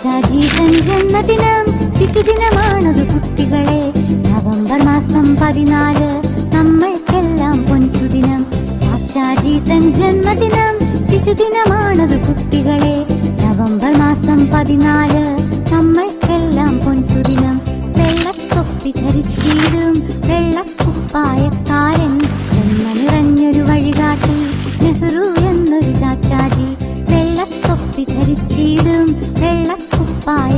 ചാച്ചാജി തൻ ജന്മദിനം ശിശുദിനമാണത് കുട്ടികളെ. നവംബർ മാസം 14 നമ്മൾക്കെല്ലാം പൊൻസുദിനം. ചാച്ചാജി തൻ ജന്മദിനം ശിശുദിനമാണത് കുട്ടികളെ. നവംബർ മാസം 14 നമ്മൾക്കെല്ലാം പൊൻസുദിനം. വെള്ളത്തൊപ്പി ധരിച്ചിടും വെള്ളക്കുപ്പായക്കാരൻ, നന്മ നിറഞ്ഞൊരു വഴികാട്ടി നെഹ്റു എന്നൊരു ചാച്ചാജി. വെള്ളത്തൊപ്പി ധരിച്ചിടും വെള്ളക്കുപ്പായ